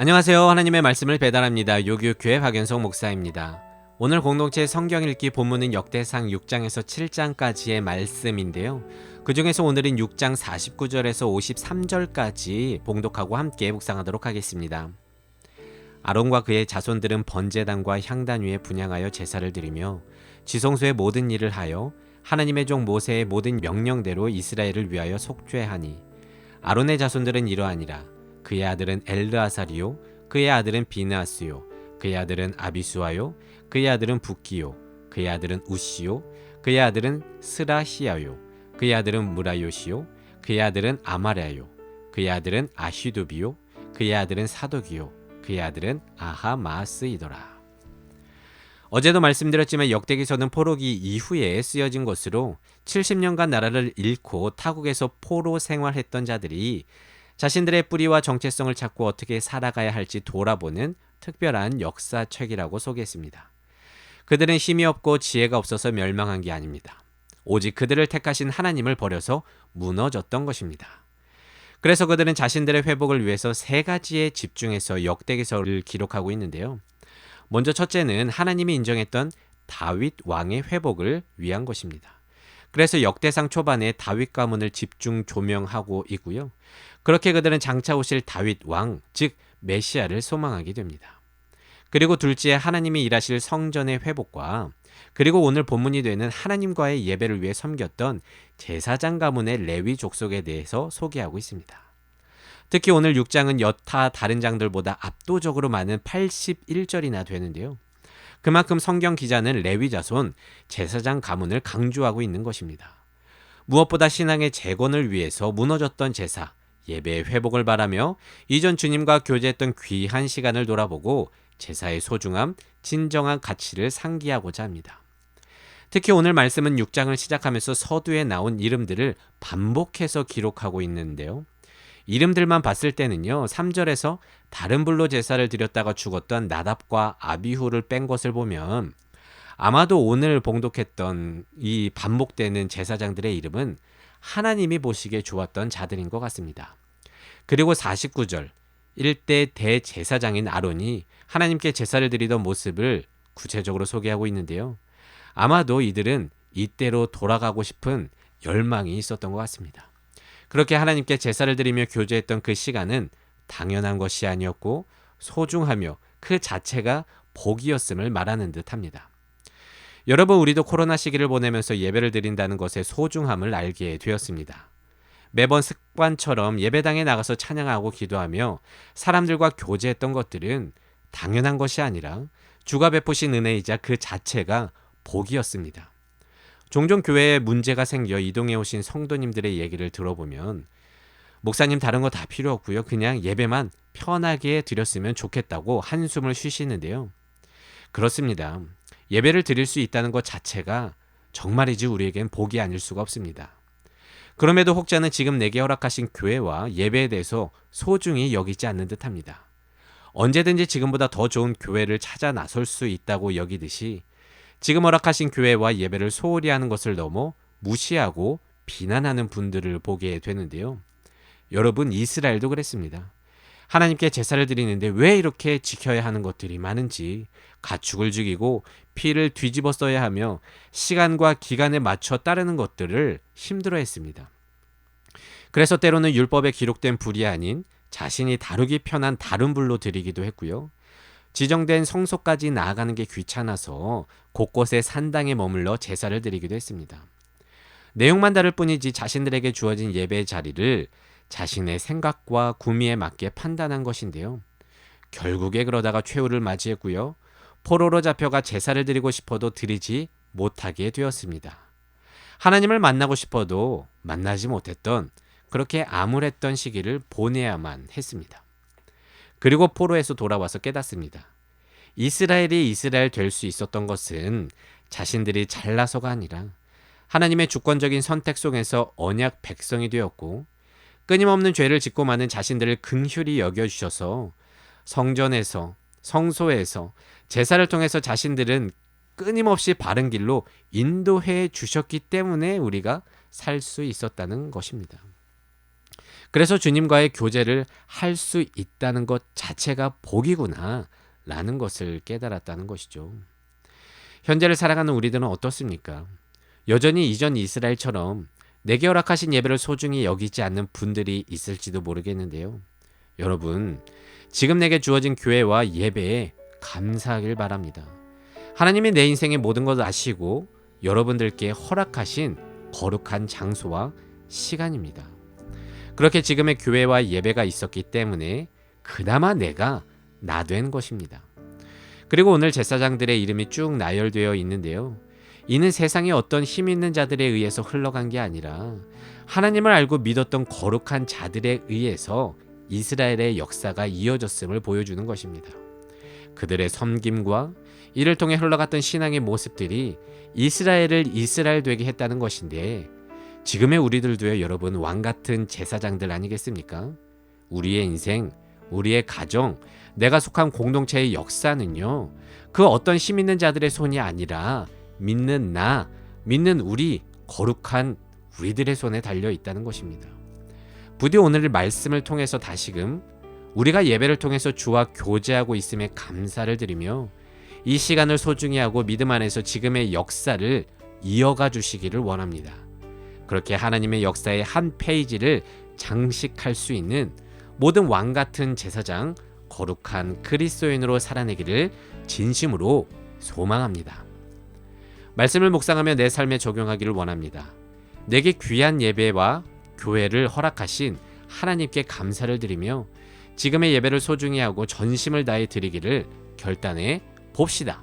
안녕하세요. 하나님의 말씀을 배달합니다. 요교교회 박연석 목사입니다. 오늘 공동체 성경 읽기 본문은 역대상 6장에서 7장까지의 말씀인데요. 그 중에서 오늘은 6장 49절에서 53절까지 봉독하고 함께 묵상하도록 하겠습니다. 아론과 그의 자손들은 번제단과 향단 위에 분향하여 제사를 드리며 지성소의 모든 일을 하여 하나님의 종 모세의 모든 명령대로 이스라엘을 위하여 속죄하니 아론의 자손들은 이러하니라. 그의 아들은 엘르아살이요 그의 아들은 비느하스요 그의 아들은 아비수아요 그의 아들은 부키요 그의 아들은 우시요 그의 아들은 스라히야요 그의 아들은 무라요시요 그의 아들은 아마랴요 그의 아들은 아히두비요 그의 아들은 사독이요 그의 아들은 아하마스이더라. 어제도 말씀드렸지만 역대기서는 포로기 이후에 쓰여진 것으로 70년간 나라를 잃고 타국에서 포로 생활했던 자들이 자신들의 뿌리와 정체성을 찾고 어떻게 살아가야 할지 돌아보는 특별한 역사책이라고 소개했습니다. 그들은 힘이 없고 지혜가 없어서 멸망한 게 아닙니다. 오직 그들을 택하신 하나님을 버려서 무너졌던 것입니다. 그래서 그들은 자신들의 회복을 위해서 세 가지에 집중해서 역대기서를 기록하고 있는데요. 먼저 첫째는 하나님이 인정했던 다윗 왕의 회복을 위한 것입니다. 그래서 역대상 초반에 다윗 가문을 집중 조명하고 있고요. 그렇게 그들은 장차 오실 다윗 왕, 즉 메시아를 소망하게 됩니다. 그리고 둘째, 하나님이 일하실 성전의 회복과 그리고 오늘 본문이 되는 하나님과의 예배를 위해 섬겼던 제사장 가문의 레위 족속에 대해서 소개하고 있습니다. 특히 오늘 6장은 여타 다른 장들보다 압도적으로 많은 81절이나 되는데요. 그만큼 성경 기자는 레위 자손, 제사장 가문을 강조하고 있는 것입니다. 무엇보다 신앙의 재건을 위해서 무너졌던 제사, 예배의 회복을 바라며 이전 주님과 교제했던 귀한 시간을 돌아보고 제사의 소중함, 진정한 가치를 상기하고자 합니다. 특히 오늘 말씀은 6장을 시작하면서 서두에 나온 이름들을 반복해서 기록하고 있는데요. 이름들만 봤을 때는요, 3절에서 다른 불로 제사를 드렸다가 죽었던 나답과 아비후를 뺀 것을 보면 아마도 오늘 봉독했던 이 반복되는 제사장들의 이름은 하나님이 보시기에 좋았던 자들인 것 같습니다. 그리고 49절, 1대 대제사장인 아론이 하나님께 제사를 드리던 모습을 구체적으로 소개하고 있는데요. 아마도 이들은 이때로 돌아가고 싶은 열망이 있었던 것 같습니다. 그렇게 하나님께 제사를 드리며 교제했던 그 시간은 당연한 것이 아니었고 소중하며 그 자체가 복이었음을 말하는 듯합니다. 여러분, 우리도 코로나 시기를 보내면서 예배를 드린다는 것의 소중함을 알게 되었습니다. 매번 습관처럼 예배당에 나가서 찬양하고 기도하며 사람들과 교제했던 것들은 당연한 것이 아니라 주가 베푸신 은혜이자 그 자체가 복이었습니다. 종종 교회에 문제가 생겨 이동해 오신 성도님들의 얘기를 들어보면 목사님 다른 거 다 필요 없고요. 그냥 예배만 편하게 드렸으면 좋겠다고 한숨을 쉬시는데요. 그렇습니다. 예배를 드릴 수 있다는 것 자체가 정말이지 우리에겐 복이 아닐 수가 없습니다. 그럼에도 혹자는 지금 내게 허락하신 교회와 예배에 대해서 소중히 여기지 않는 듯합니다. 언제든지 지금보다 더 좋은 교회를 찾아 나설 수 있다고 여기듯이 지금 허락하신 교회와 예배를 소홀히 하는 것을 넘어 무시하고 비난하는 분들을 보게 되는데요. 여러분, 이스라엘도 그랬습니다. 하나님께 제사를 드리는데 왜 이렇게 지켜야 하는 것들이 많은지 가축을 죽이고 피를 뒤집어 써야 하며 시간과 기간에 맞춰 따르는 것들을 힘들어했습니다. 그래서 때로는 율법에 기록된 불이 아닌 자신이 다루기 편한 다른 불로 드리기도 했고요. 지정된 성소까지 나아가는 게 귀찮아서 곳곳에 산당에 머물러 제사를 드리기도 했습니다. 내용만 다를 뿐이지 자신들에게 주어진 예배의 자리를 자신의 생각과 구미에 맞게 판단한 것인데요. 결국에 그러다가 최후를 맞이했고요. 포로로 잡혀가 제사를 드리고 싶어도 드리지 못하게 되었습니다. 하나님을 만나고 싶어도 만나지 못했던 그렇게 암울했던 시기를 보내야만 했습니다. 그리고 포로에서 돌아와서 깨닫습니다. 이스라엘이 이스라엘 될 수 있었던 것은 자신들이 잘나서가 아니라 하나님의 주권적인 선택 속에서 언약 백성이 되었고 끊임없는 죄를 짓고 마는 자신들을 긍휼히 여겨주셔서 성전에서 성소에서 제사를 통해서 자신들은 끊임없이 바른 길로 인도해 주셨기 때문에 우리가 살 수 있었다는 것입니다. 그래서 주님과의 교제를 할 수 있다는 것 자체가 복이구나 라는 것을 깨달았다는 것이죠. 현재를 살아가는 우리들은 어떻습니까? 여전히 이전 이스라엘처럼 내게 허락하신 예배를 소중히 여기지 않는 분들이 있을지도 모르겠는데요. 여러분, 지금 내게 주어진 교회와 예배에 감사하길 바랍니다. 하나님이 내 인생의 모든 것을 아시고 여러분들께 허락하신 거룩한 장소와 시간입니다. 그렇게 지금의 교회와 예배가 있었기 때문에 그나마 내가 나된 것입니다. 그리고 오늘 제사장들의 이름이 쭉 나열되어 있는데요. 이는 세상의 어떤 힘 있는 자들에 의해서 흘러간 게 아니라 하나님을 알고 믿었던 거룩한 자들에 의해서 이스라엘의 역사가 이어졌음을 보여주는 것입니다. 그들의 섬김과 이를 통해 흘러갔던 신앙의 모습들이 이스라엘을 이스라엘 되게 했다는 것인데, 지금의 우리들도요, 여러분, 왕같은 제사장들 아니겠습니까? 우리의 인생, 우리의 가정, 내가 속한 공동체의 역사는요, 그 어떤 힘 있는 자들의 손이 아니라 믿는 나, 믿는 우리, 거룩한 우리들의 손에 달려 있다는 것입니다. 부디 오늘 말씀을 통해서 다시금 우리가 예배를 통해서 주와 교제하고 있음에 감사를 드리며 이 시간을 소중히 하고 믿음 안에서 지금의 역사를 이어가 주시기를 원합니다. 그렇게 하나님의 역사의 한 페이지를 장식할 수 있는 모든 왕같은 제사장, 거룩한 그리스도인으로 살아내기를 진심으로 소망합니다. 말씀을 묵상하며 내 삶에 적용하기를 원합니다. 내게 귀한 예배와 교회를 허락하신 하나님께 감사를 드리며 지금의 예배를 소중히 하고 전심을 다해 드리기를 결단해 봅시다.